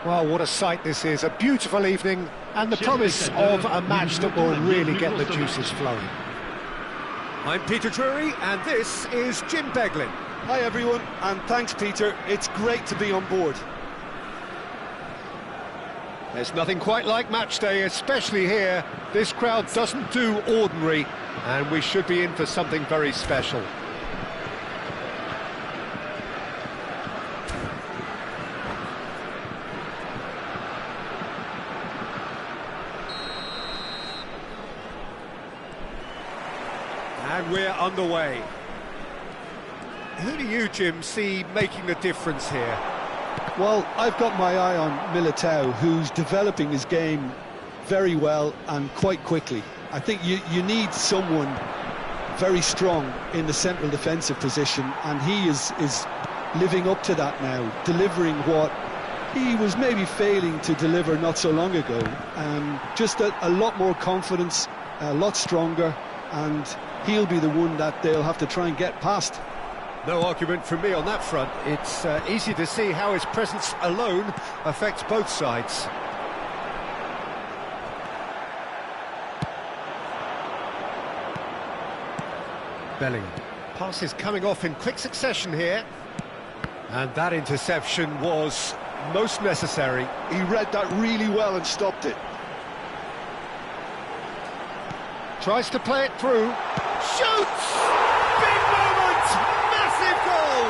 Well, what a sight this is, a beautiful evening and the promise of a match that will really get the juices flowing. I'm Peter Drury and this is Jim Beglin. Hi everyone, and thanks Peter, it's great to be on board. There's nothing quite like match day, especially here. This crowd doesn't do ordinary and we should be in for something very special. And we're underway. Who do you, Jim, see making the difference here? Well, I've got my eye on Militao, who's developing his game very well and quite quickly. I think you need someone very strong in the central defensive position, and he is living up to that now, delivering what he was maybe failing to deliver not so long ago. Just a lot more confidence, a lot stronger, and he'll be the one that they'll have to try and get past. No argument from me on that front. It's easy to see how his presence alone affects both sides. Bellingham. Passes coming off in quick succession here. And that interception was most necessary. He read that really well and stopped it. Tries to play it through. Shoots! Big moment! Massive goal!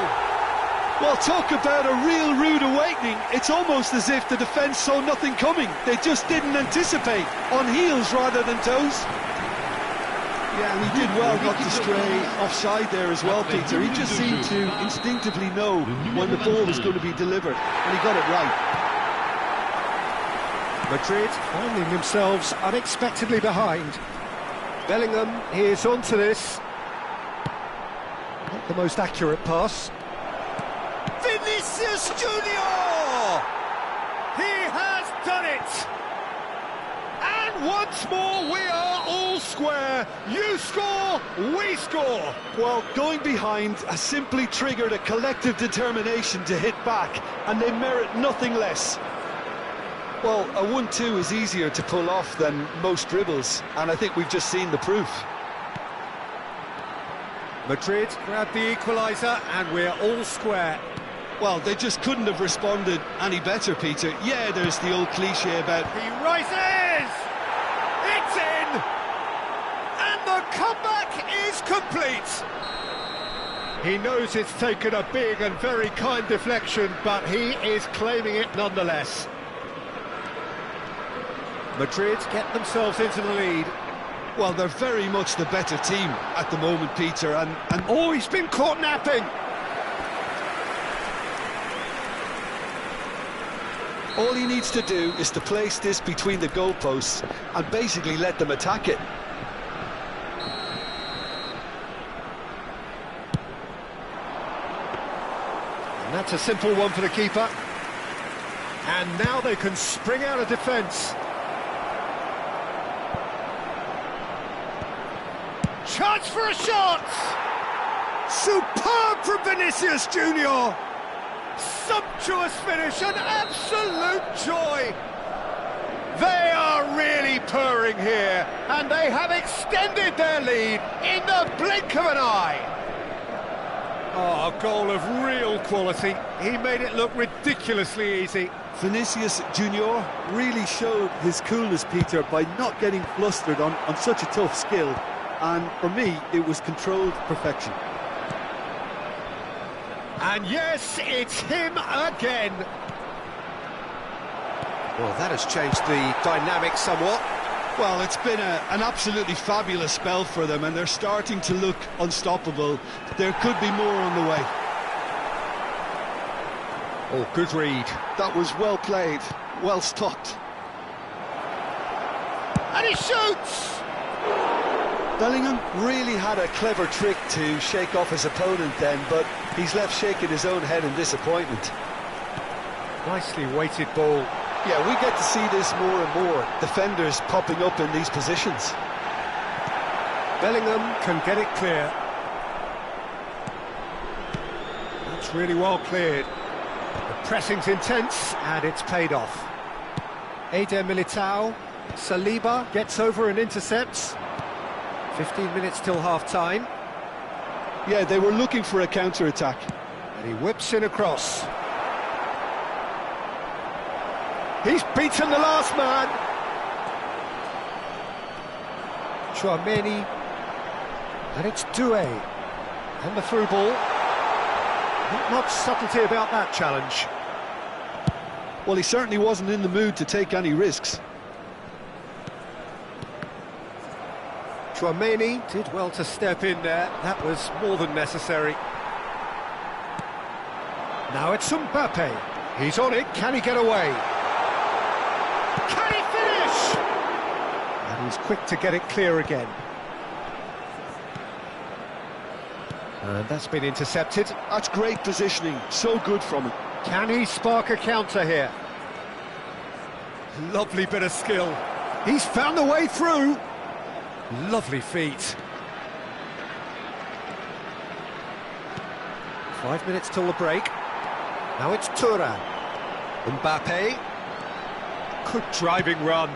Well, talk about a real rude awakening. It's almost as if the defence saw nothing coming. They just didn't anticipate. On heels rather than toes. Yeah, and he did well not to stray offside there as well, Peter. He just seemed to instinctively know when the ball was going to be delivered, and he got it right. Madrid finding themselves unexpectedly behind. Bellingham is onto this. Not the most accurate pass. Vinicius Junior! He has done it! And once more we are all square. You score, we score. Well, going behind has simply triggered a collective determination to hit back, and they merit nothing less. Well, a 1-2 is easier to pull off than most dribbles, and I think we've just seen the proof. Madrid grabbed the equaliser, and we're all square. Well, they just couldn't have responded any better, Peter. Yeah, there's the old cliché about... He rises! It's in! And the comeback is complete! He knows it's taken a big and very kind deflection, but he is claiming it nonetheless. Madrid get themselves into the lead. Well, they're very much the better team at the moment, Peter, and... Oh, he's been caught napping! All he needs to do is to place this between the goalposts and basically let them attack it. And that's a simple one for the keeper. And now they can spring out of defence. Chance for a shot! Superb from Vinicius Junior! Sumptuous finish, an absolute joy! They are really purring here, and they have extended their lead in the blink of an eye. Oh, a goal of real quality. He made it look ridiculously easy. Vinicius Junior really showed his coolness, Peter, by not getting flustered on such a tough skill. And for me, it was controlled perfection. And yes, it's him again. Well, that has changed the dynamic somewhat. Well, it's been an absolutely fabulous spell for them, and they're starting to look unstoppable. There could be more on the way. Oh, good read. That was well played, well stopped. And he shoots! Bellingham really had a clever trick to shake off his opponent then, but he's left shaking his own head in disappointment. Nicely weighted ball. Yeah, we get to see this more and more. Defenders popping up in these positions. Bellingham can get it clear. That's really well cleared. The pressing's intense, and it's paid off. Eder Militao, Saliba gets over and intercepts. 15 minutes till half-time. Yeah, they were looking for a counter-attack. And he whips in across. He's beaten the last man. Chouameni. And it's Doué. And the through ball. Not much subtlety about that challenge. Well, he certainly wasn't in the mood to take any risks. Chouameni did well to step in there. That was more than necessary. Now it's Mbappe. He's on it. Can he get away? Can he finish? And he's quick to get it clear again. And that's been intercepted. That's great positioning. So good from him. Can he spark a counter here? Lovely bit of skill. He's found the way through. Lovely feet. 5 minutes till the break. Now it's Thuram. Mbappe. Good driving run.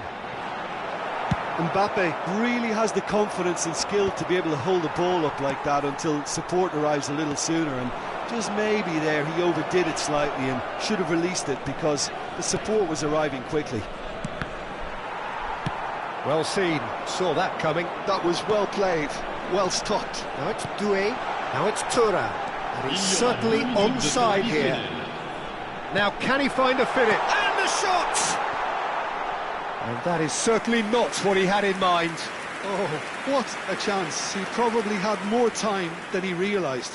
Mbappe really has the confidence and skill to be able to hold the ball up like that until support arrives a little sooner, and just maybe there he overdid it slightly and should have released it because the support was arriving quickly. Well seen, saw that coming. That was well played, well stopped. Now it's Doué, now it's Thuram, and he's certainly onside here. Now can he find a finish? And the shot! And that is certainly not what he had in mind. Oh, what a chance. He probably had more time than he realised.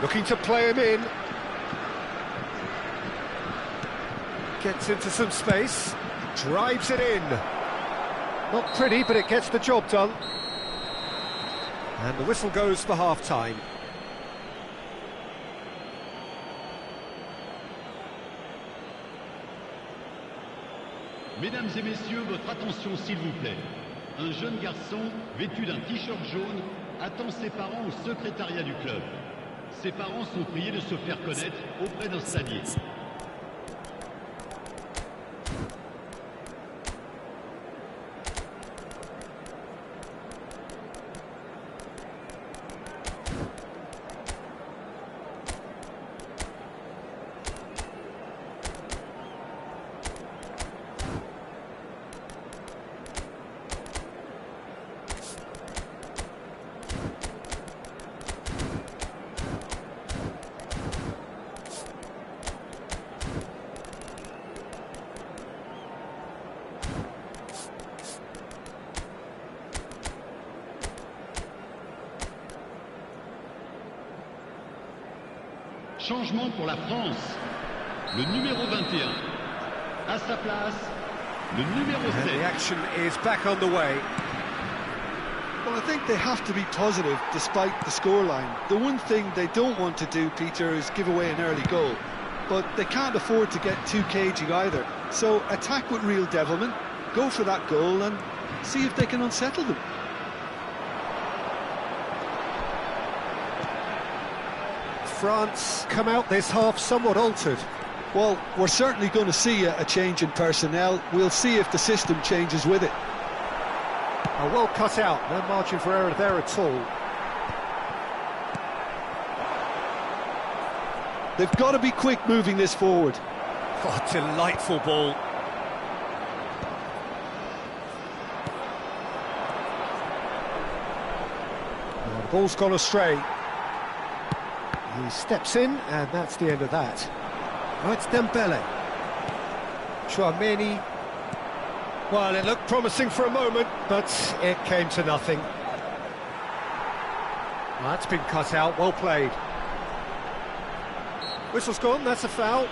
Looking to play him in. Gets into some space. Drives it in. Not pretty, but it gets the job done. And the whistle goes for half-time. Mesdames et messieurs, votre attention s'il vous plaît. Un jeune garçon, vêtu d'un t-shirt jaune, attend ses parents au secrétariat du club. Ses parents sont priés de se faire connaître auprès d'un stadier. Changement pour la France. Le numéro 21. À sa place, le numéro 7. And the action is back on the way. Well, I think they have to be positive despite the scoreline. The one thing they don't want to do, Peter, is give away an early goal. But they can't afford to get too cagey either. So attack with real devilment, go for that goal and see if they can unsettle them. France come out this half somewhat altered. Well, we're certainly going to see a change in personnel. We'll see if the system changes with it. Oh, well cut out, no margin for error there at all. They've got to be quick moving this forward. Oh, delightful ball. Oh, the ball's gone astray. He steps in, and that's the end of that. Oh, it's Dembele. Chouameni. Well, it looked promising for a moment, but it came to nothing. Well, that's been cut out, well played. Whistle's gone, that's a foul.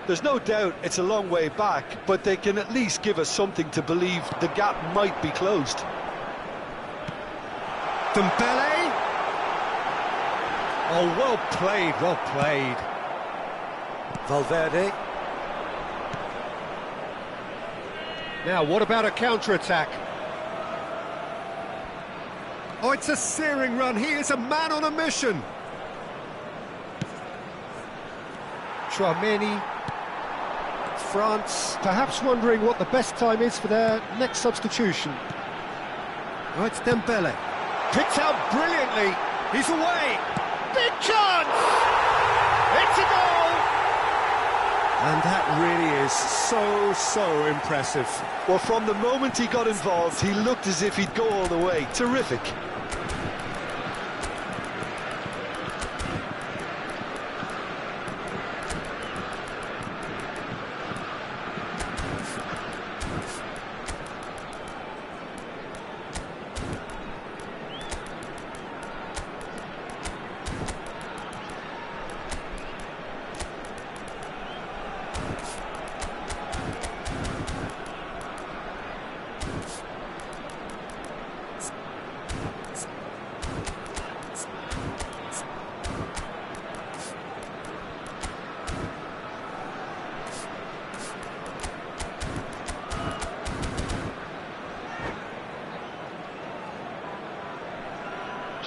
There's no doubt it's a long way back, but they can at least give us something to believe the gap might be closed. Dembele. Oh, well played, well played. Valverde. Now, what about a counter-attack? Oh, it's a searing run. He is a man on a mission. Tchouaméni. France perhaps wondering what the best time is for their next substitution. Oh, it's Dembele. Picked out brilliantly. He's away. Big chance! It's a goal! And that really is so impressive. Well, from the moment he got involved, he looked as if he'd go all the way. Terrific.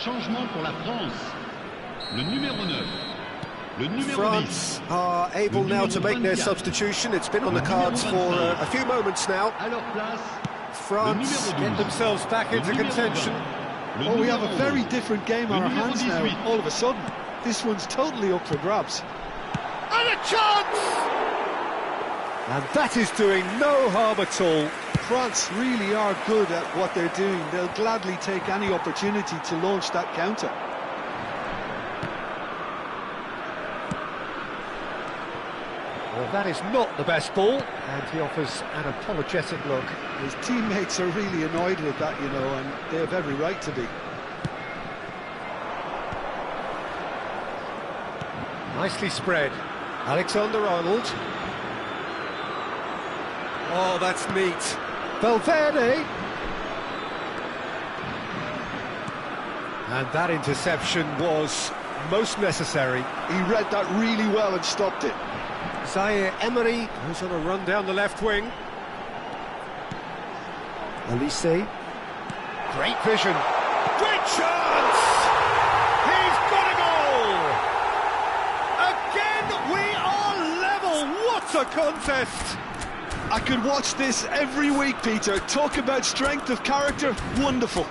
Changement pour la France. Le numéro 9. Le numéro France 10. are able now to make their substitution. It's been on the cards for a few moments now. À leur place, France get themselves back into contention. Oh, we have a very different game on our hands now, all of a sudden. This one's totally up for grabs. And a chance! And that is doing no harm at all. France really are good at what they're doing. They'll gladly take any opportunity to launch that counter. Well, that is not the best ball, and he offers an apologetic look. His teammates are really annoyed with that, you know, and they have every right to be. Nicely spread. Alexander-Arnold. Oh, that's neat. Valverde. And that interception was most necessary. He read that really well and stopped it. Zaire Emery, who's on a run down the left wing. Elise. Great vision. Great chance! He's got a goal! Again, we are level. What a contest! I could watch this every week, Peter. Talk about strength of character. Wonderful.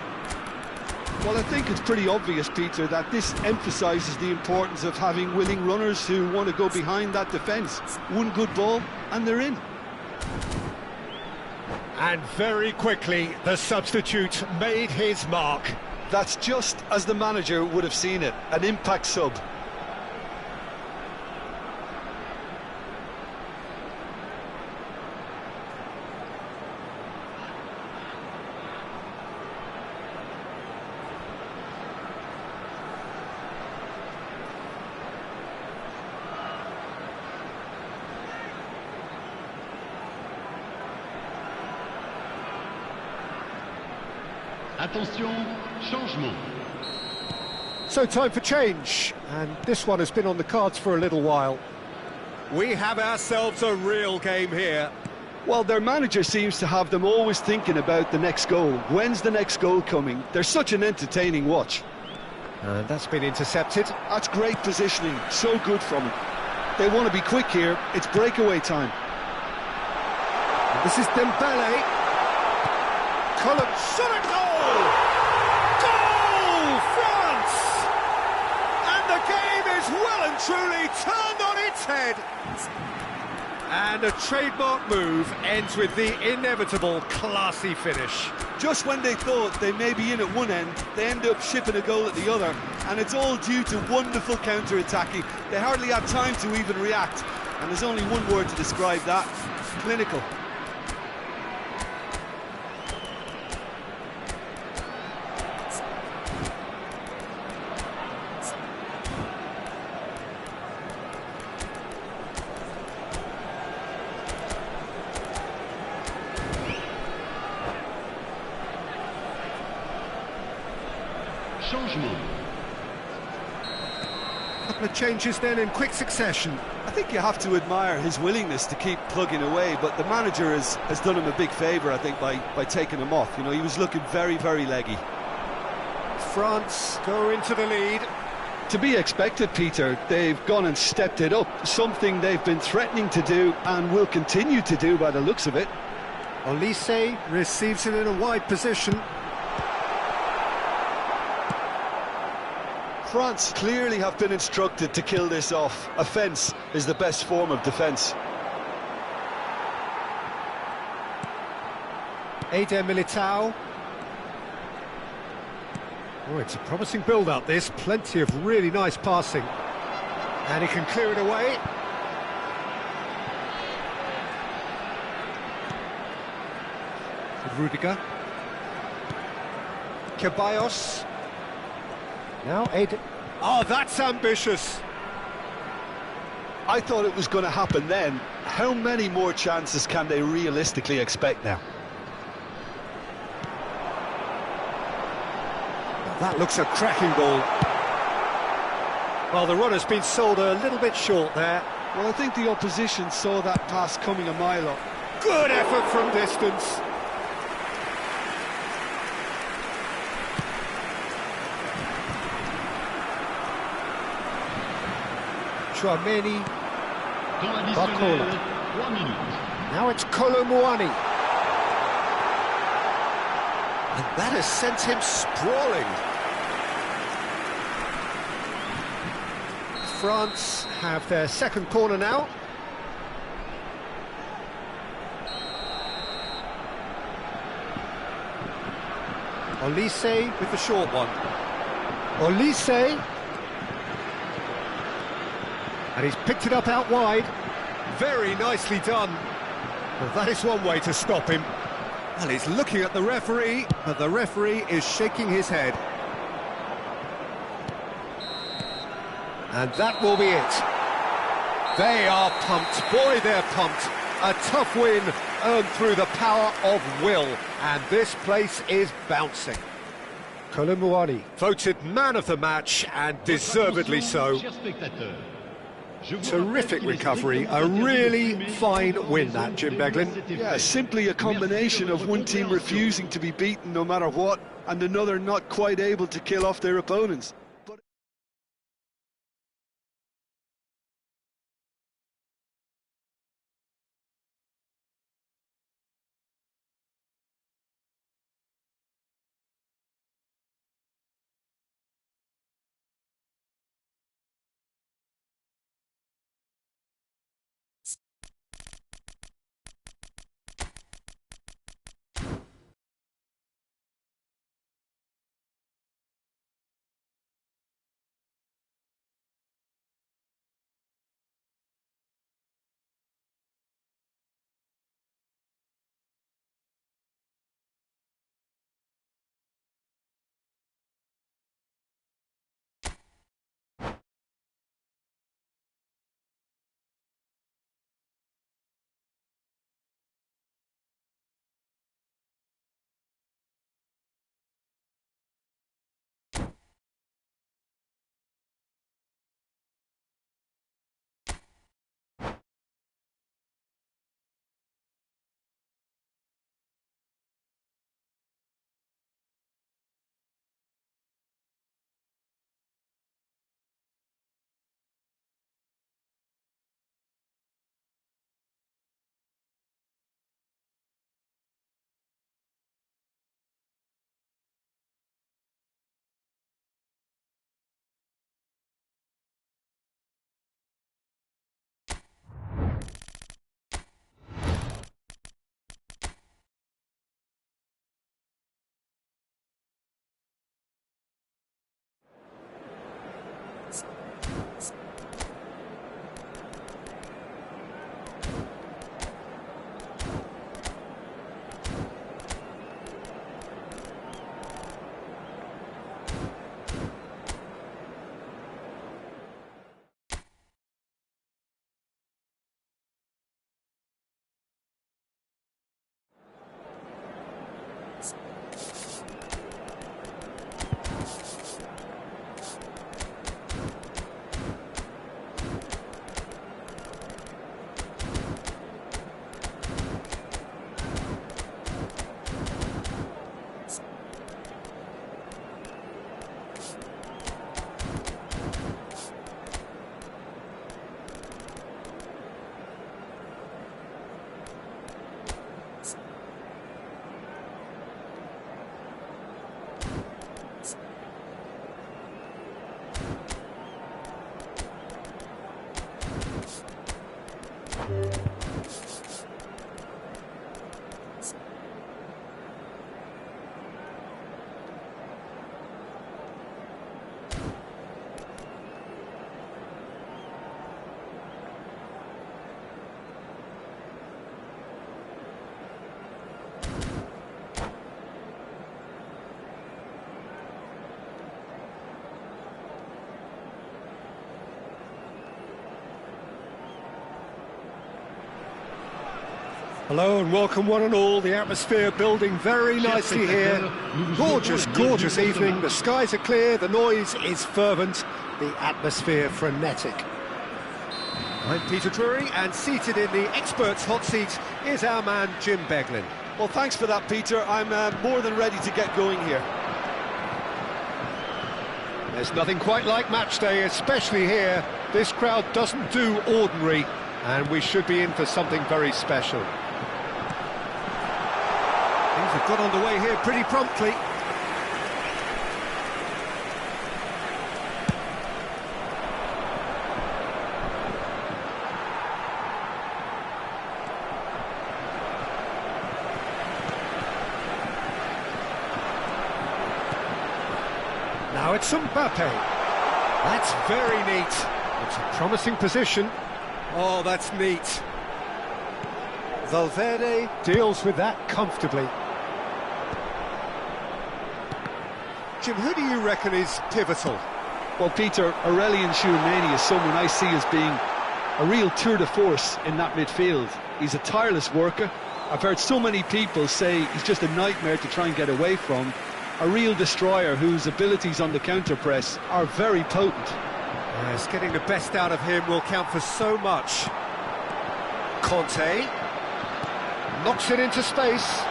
Well, I think it's pretty obvious, Peter, that this emphasises the importance of having willing runners who want to go behind that defence. One good ball, and they're in. And very quickly, the substitute made his mark. That's just as the manager would have seen it, an impact sub. Attention, changement. So time for change, and this one has been on the cards for a little while. We have ourselves a real game here. Well, their manager seems to have them always thinking about the next goal. When's the next goal coming? They're such an entertaining watch. And that's been intercepted. That's great positioning, so good from him. They want to be quick here, it's breakaway time. And this is Dembele. Column shot a goal! Goal, France! And the game is well and truly turned on its head. And a trademark move ends with the inevitable classy finish. Just when they thought they may be in at one end, they end up shipping a goal at the other, and it's all due to wonderful counter-attacking. They hardly had time to even react, and there's only one word to describe that: clinical. Changement. Couple of changes then in quick succession. I think you have to admire his willingness to keep plugging away, but the manager has done him a big favour, I think, by taking him off. You know, he was looking very, very leggy. France go into the lead. To be expected, Peter. They've gone and stepped it up, something they've been threatening to do and will continue to do by the looks of it. Olise receives it in a wide position. France clearly have been instructed to kill this off. Offence is the best form of defence. Eder Militao. Oh, it's a promising build-up, this. Plenty of really nice passing. And he can clear it away. Rudiger. Ceballos. Now Eder. Oh, that's ambitious. I thought it was going to happen then. How many more chances can they realistically expect now? That looks a cracking ball. Well, the runner's been sold a little bit short there. Well, I think the opposition saw that pass coming a mile off. Good effort from distance. Chouameni. Temps additionnel, 3 minutes. Now it's Colomouani. And that has sent him sprawling. France have their second corner now. Olise with the short one. Olise. And he's picked it up out wide. Very nicely done. Well, that is one way to stop him. Well, he's looking at the referee, but the referee is shaking his head. And that will be it. They are pumped. Boy, they're pumped. A tough win earned through the power of will. And this place is bouncing. Colomouani voted man of the match, and deservedly so. Chers spectateurs, je vous Terrific rappelle qu'il est recovery, a strictement really interdit de fine filmer win dans that, les Jim zones Beglin. de cet effet. Yeah, simply a combination of one team compréhension. refusing to be beaten no matter what, and another not quite able to kill off their opponents. Hello and welcome one and all. The atmosphere building very nicely here. Gorgeous, gorgeous evening. The skies are clear, the noise is fervent, the atmosphere frenetic. I'm Peter Drury, and seated in the experts' hot seat is our man Jim Beglin. Well, thanks for that, Peter. I'm more than ready to get going here. There's nothing quite like match day, especially here. This crowd doesn't do ordinary, and we should be in for something very special. Things have got underway here pretty promptly. Now it's Mbappe. That's very neat. It's a promising position. Oh, that's neat. Valverde deals with that comfortably. Jim, who do you reckon is pivotal? Well, Peter, Aurelien Tchouameni is someone I see as being a real tour de force in that midfield. He's a tireless worker. I've heard so many people say he's just a nightmare to try and get away from. A real destroyer whose abilities on the counter-press are very potent. Yes, getting the best out of him will count for so much. Conte knocks it into space.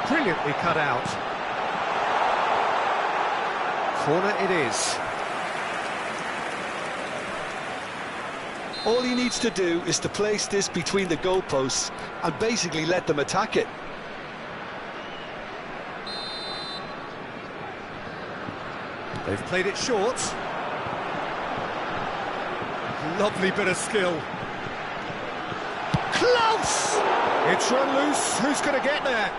Brilliantly cut out. Corner it is. All he needs to do is to place this between the goalposts and basically let them attack it. They've played it short. Lovely bit of skill. Close! It's run loose. Who's going to get there?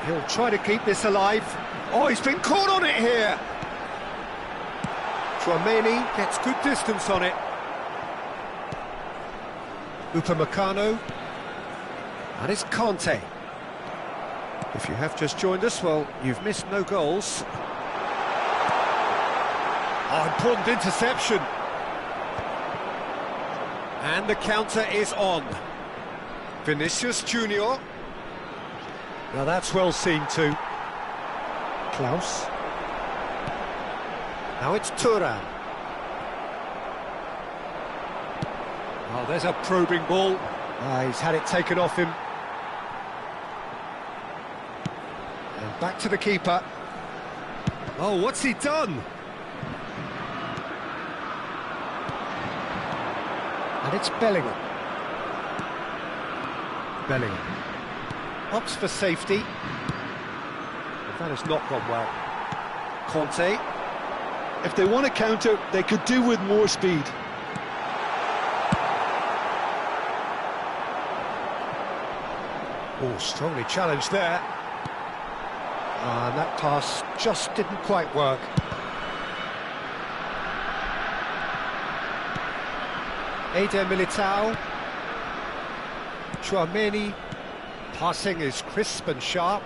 He'll try to keep this alive. Oh, he's been caught on it here. Tchouameni gets good distance on it. Upamecano. And it's Conte. If you have just joined us, well, you've missed no goals. Oh, important interception. And the counter is on. Vinicius Junior. Now that's well seen too. Klaus. Now it's Thuram. Oh, there's a probing ball. He's had it taken off him. And back to the keeper. Oh, what's he done? And it's Bellingham. Bellingham opts for safety. But that has not gone well. Conte. If they want to counter, they could do with more speed. Oh, strongly challenged there. And that pass just didn't quite work. Eder Militao. Tchouameni. Passing is crisp and sharp.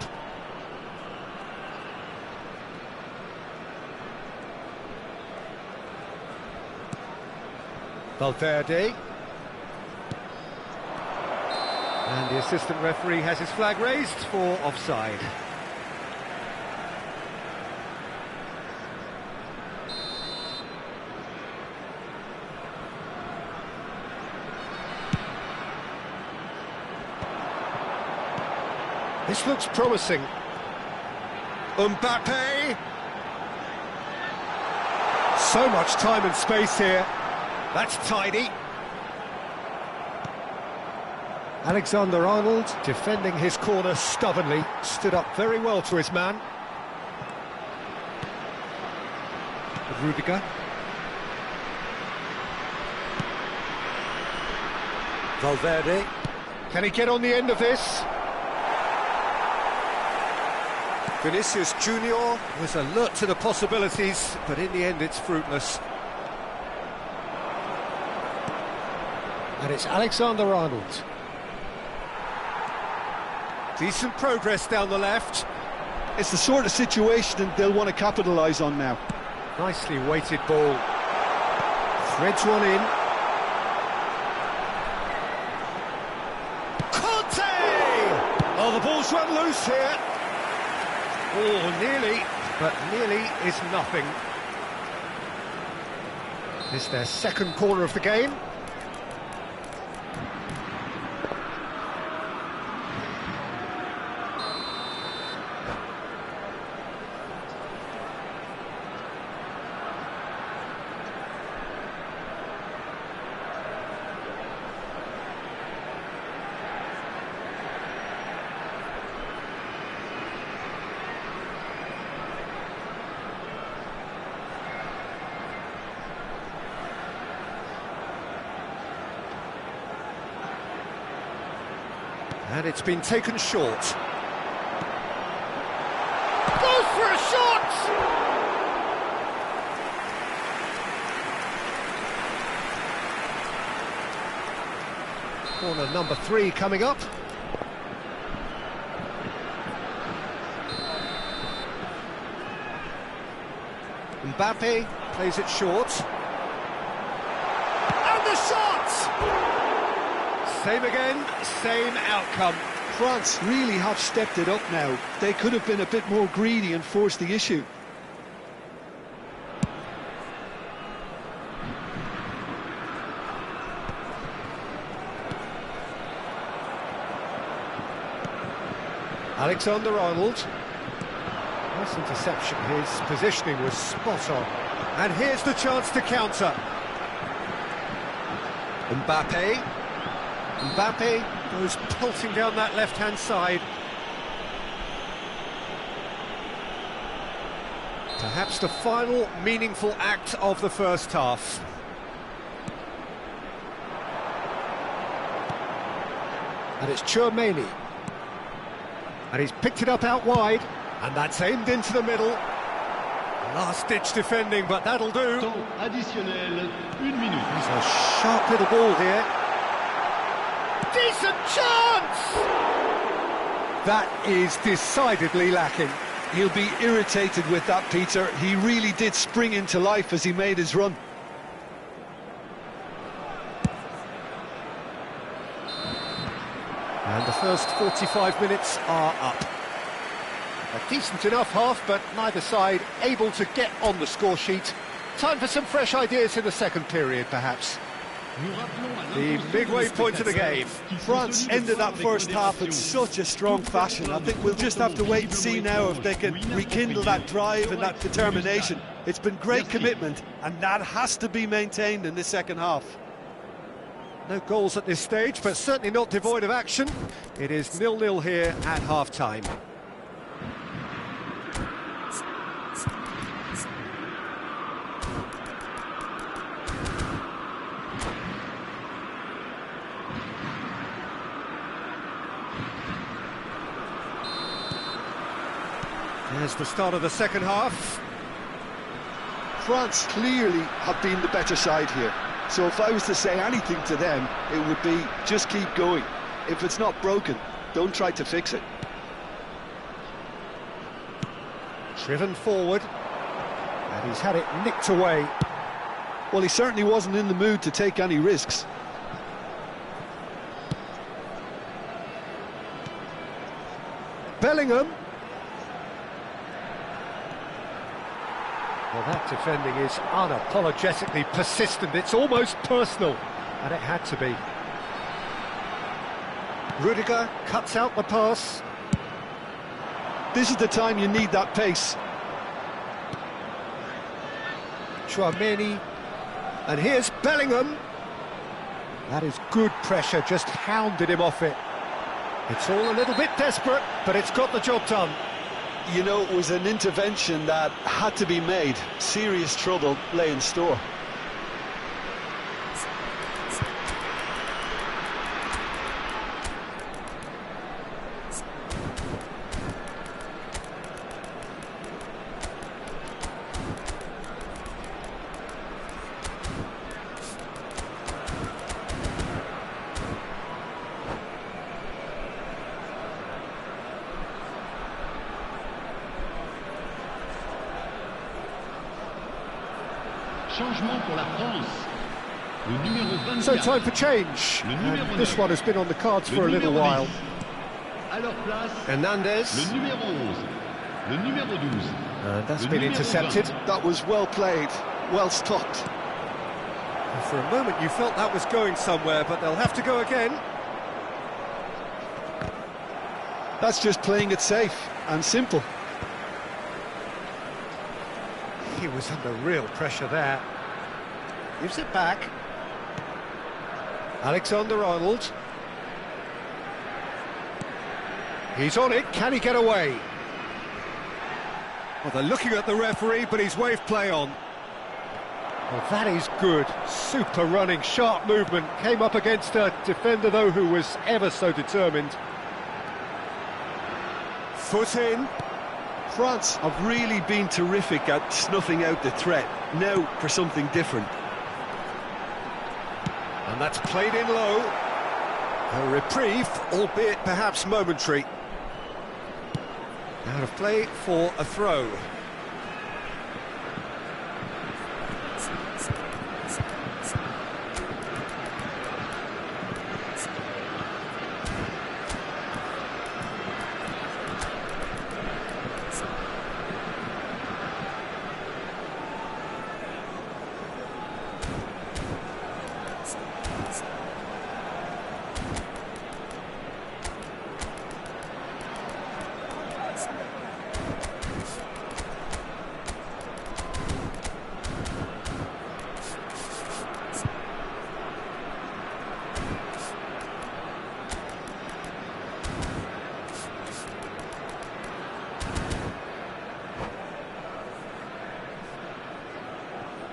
Valverde. And the assistant referee has his flag raised for offside. This looks promising. Mbappe. So much time and space here. That's tidy. Alexander-Arnold defending his corner stubbornly. Stood up very well to his man. Rudiger. Valverde. Can he get on the end of this? Vinicius Junior was alert to the possibilities, but in the end it's fruitless. And it's Alexander-Arnold. Decent progress down the left. It's the sort of situation they'll want to capitalise on now. Nicely weighted ball. Threads one in. Conte! Oh, nearly, but nearly is nothing. This is their second corner of the game. And it's been taken short. Goes for a shot! Corner number 3 coming up. Mbappe plays it short. And the shot! Same again, same outcome. France really have stepped it up now. They could have been a bit more greedy and forced the issue. Alexander-Arnold. Nice interception, his positioning was spot on. And here's the chance to counter. Mbappe. Mbappe goes pulsing down that left-hand side. Perhaps the final meaningful act of the first half. And it's Tchouaméni. And he's picked it up out wide. And that's aimed into the middle. Last-ditch defending, but that'll do. Temps additionnel, 1 minute. He's a sharp little ball here. Decent chance! That is decidedly lacking. He'll be irritated with that, Peter. He really did spring into life as he made his run. And the first 45 minutes are up. A decent enough half, but neither side able to get on the score sheet. Time for some fresh ideas in the second period, perhaps. The midway point of the game. France ended that first half in such a strong fashion. I think we'll just have to wait and see now if they can rekindle that drive and that determination. It's been great commitment, and that has to be maintained in this second half. No goals at this stage, but certainly not devoid of action. It is 0-0 here at half-time. There's the start of the second half. France clearly have been the better side here. So if I was to say anything to them, it would be just keep going. If it's not broken, don't try to fix it. Driven forward, and he's had it nicked away. Well, he certainly wasn't in the mood to take any risks. Bellingham. Well, that defending is unapologetically persistent. It's almost personal, and it had to be. Rudiger cuts out the pass. This is the time you need that pace. Tchouaméni. And here's Bellingham. That is good pressure, just hounded him off it. It's all a little bit desperate, but it's got the job done. You know, it was an intervention that had to be made. Serious trouble lay in store. Changement pour la France. Le numéro 24. So time for change. And this one has been on the cards for a little while. À leur place, Hernandez. le numéro 11. Le numéro 12. That's Le been numéro intercepted. 20. That was well played, well stopped. And for a moment you felt that was going somewhere, but they'll have to go again. That's just playing it safe and simple. He was under real pressure there. Gives it back. Alexander-Arnold. He's on it, can he get away? Well, they're looking at the referee, but he's waved play on. Well, that is good. Super running, sharp movement. Came up against a defender, though, who was ever so determined. Foot in. France have really been terrific at snuffing out the threat. Now for something different. And that's played in low. A reprieve, albeit perhaps momentary. Out of play for a throw.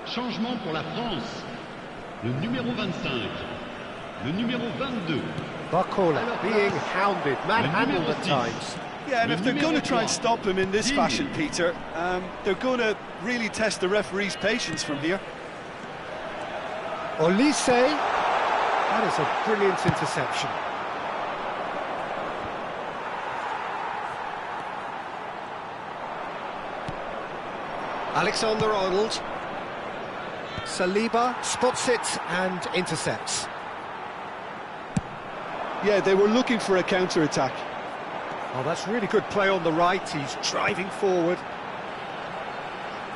Changement pour la France. Le numéro 25. Le numéro 22. Barcola being hounded, manhandled at times. Yeah, and if they're going to try and stop him in this fashion, Peter, they're going to really test the referee's patience from here. Olise. That is a brilliant interception. Alexander-Arnold. Saliba spots it and intercepts. Yeah, they were looking for a counter-attack. Oh, that's really good play on the right. He's driving forward.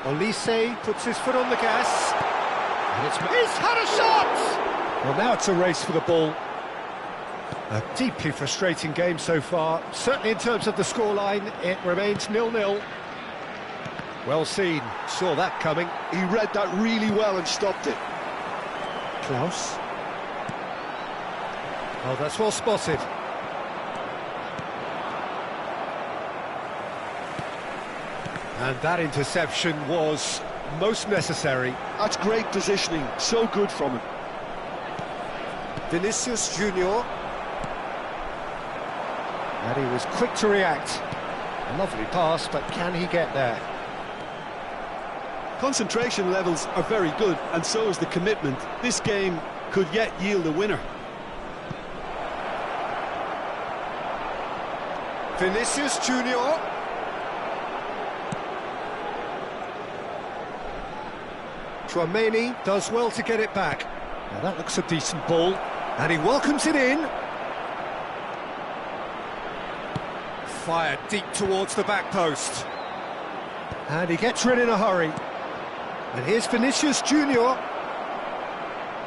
Olise puts his foot on the gas. And he's had a shot! Well, now it's a race for the ball. A deeply frustrating game so far. Certainly in terms of the scoreline, it remains 0-0. Well seen, saw that coming. He read that really well and stopped it. Klaus. Oh, that's well spotted. And that interception was most necessary. That's great positioning, so good from him. Vinicius Junior. And he was quick to react. A lovely pass, but can he get there? Concentration levels are very good, and so is the commitment. This game could yet yield a winner. Vinicius Junior. Tchouaméni does well to get it back. Now that looks a decent ball, and he welcomes it in. Fired deep towards the back post. And he gets rid in a hurry. And here's Vinicius Junior.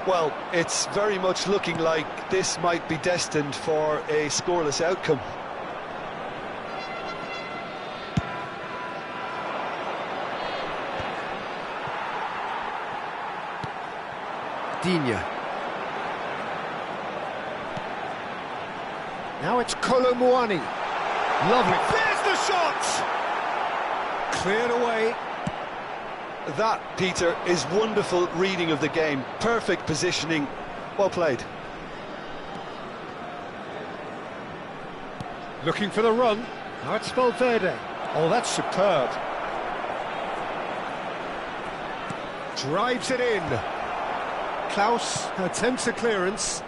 Well, it's very much looking like this might be destined for a scoreless outcome. Digne. Now it's Kolo Muani. Lovely. There's the shot! Cleared away. That, Peter, is wonderful reading of the game. Perfect positioning. Well played. Looking for the run. Now it's Valverde. Oh, that's superb. Drives it in. Klaus attempts a clearance.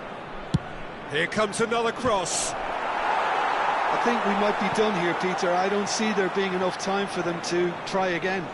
Here comes another cross. I think we might be done here, Peter. I don't see there being enough time for them to try again.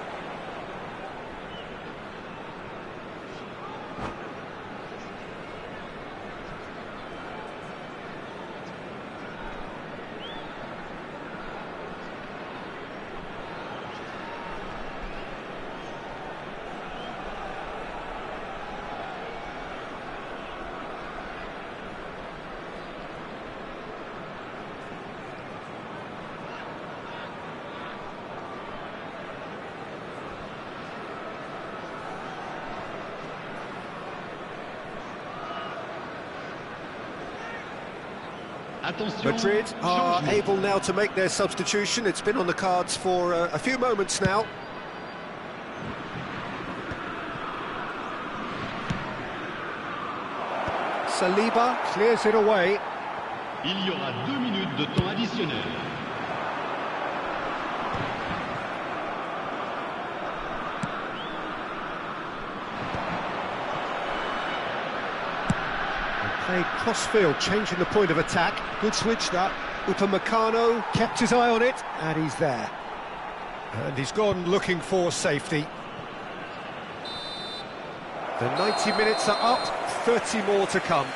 Attention, Madrid are changement. able now to make their substitution. It's been on the cards for a few moments now. Saliba clears it away. Il y aura 2 minutes de temps additionnel. Played cross-field, changing the point of attack. Good switch, that. Upamecano kept his eye on it, and he's there. And he's gone looking for safety. The 90 minutes are up, 30 more to come.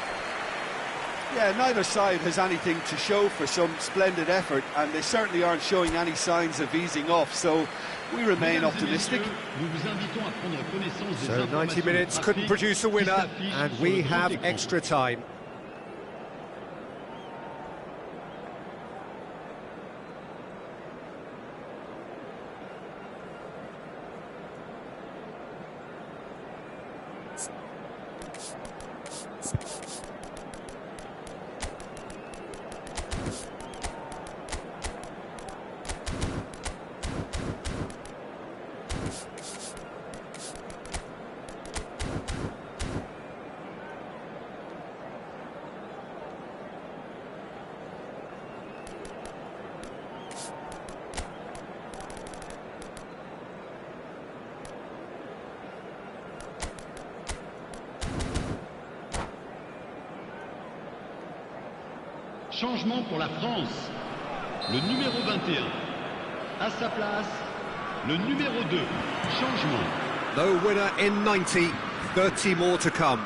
Yeah, neither side has anything to show for some splendid effort, and they certainly aren't showing any signs of easing off, so we remain optimistic. So 90 minutes couldn't produce a winner, and we have extra time. Changement pour la France. Le numéro 21. À sa place, le numéro 2. Changement. No winner in 90, 30 more to come.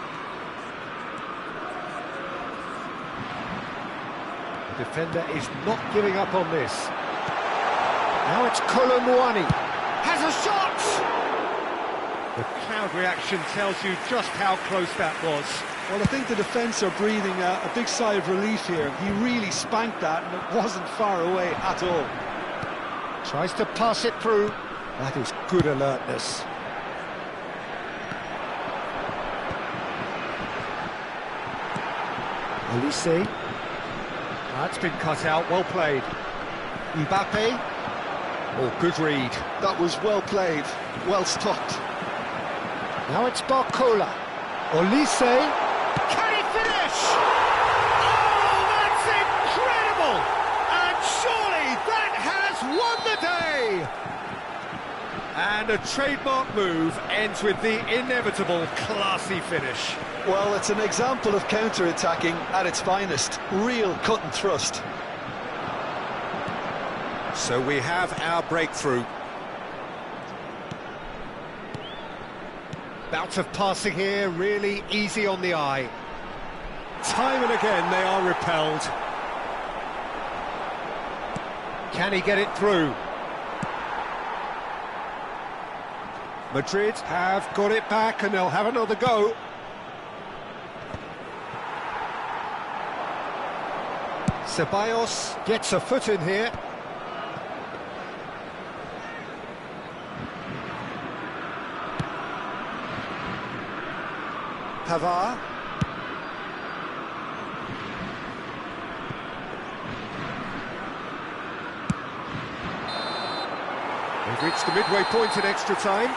The defender is not giving up on this. Now it's Colomwani. Has a shot! The crowd reaction tells you just how close that was. Well, I think the defence are breathing a big sigh of relief here. He really spanked that, and it wasn't far away at all. Tries to pass it through. That is good alertness. Olise. That's been cut out, well played. Mbappe. Oh, good read. That was well played, well stopped. Now it's Barcola. Olise. Can he finish? Oh, that's incredible! And surely that has won the day! And a trademark move ends with the inevitable classy finish. Well, it's an example of counter-attacking at its finest. Real cut and thrust. So we have our breakthrough. Bout of passing here, really easy on the eye. Time and again they are repelled. Can he get it through? Madrid have got it back and they'll have another go. Ceballos gets a foot in here. Pavard. They've reached the midway point in extra time.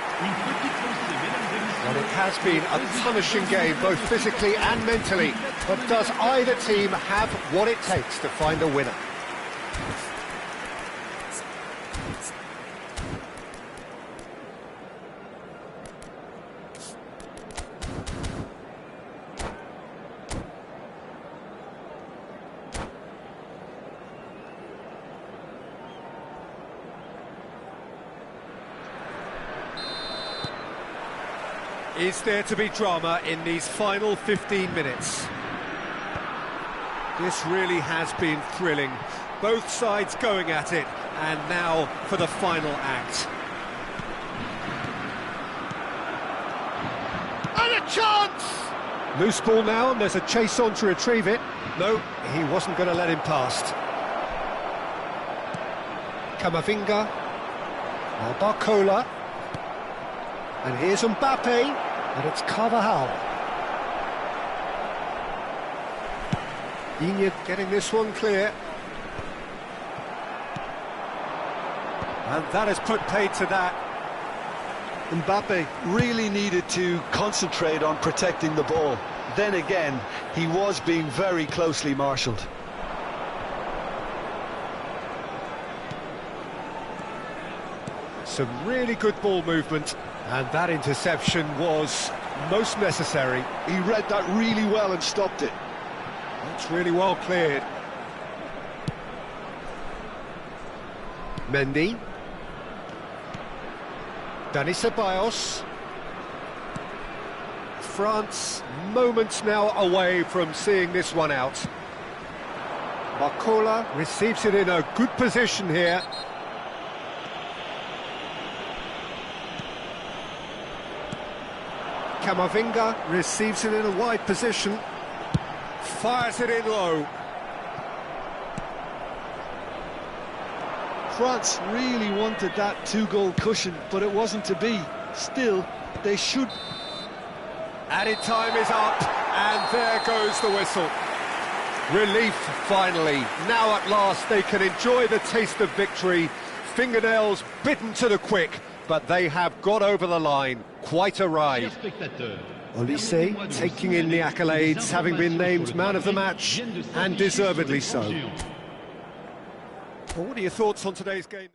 And it has been a punishing game, both physically and mentally. But does either team have what it takes to find a winner? Is there to be drama in these final 15 minutes? This really has been thrilling. Both sides going at it, and now for the final act. And a chance! Loose ball now, and there's a chase on to retrieve it. No, he wasn't going to let him past. Camavinga. Now Barcola. And here's Mbappe, and it's Carvajal. Digne getting this one clear. And that has put paid to that. Mbappe really needed to concentrate on protecting the ball. Then again, he was being very closely marshalled. Some really good ball movement, and that interception was most necessary. He read that really well and stopped it. It's really well cleared. Mendy. Dani Ceballos. France moments now away from seeing this one out. Barcola receives it in a good position here. Camavinga receives it in a wide position. Fires it in low. France really wanted that two-goal cushion, but it wasn't to be. Still, they should... Added time is up, and there goes the whistle. Relief, finally. Now at last they can enjoy the taste of victory. Fingernails bitten to the quick, but they have got over the line. Quite a ride. Olise taking in the accolades, having been named man of the match, and deservedly so. Well, what are your thoughts on today's game?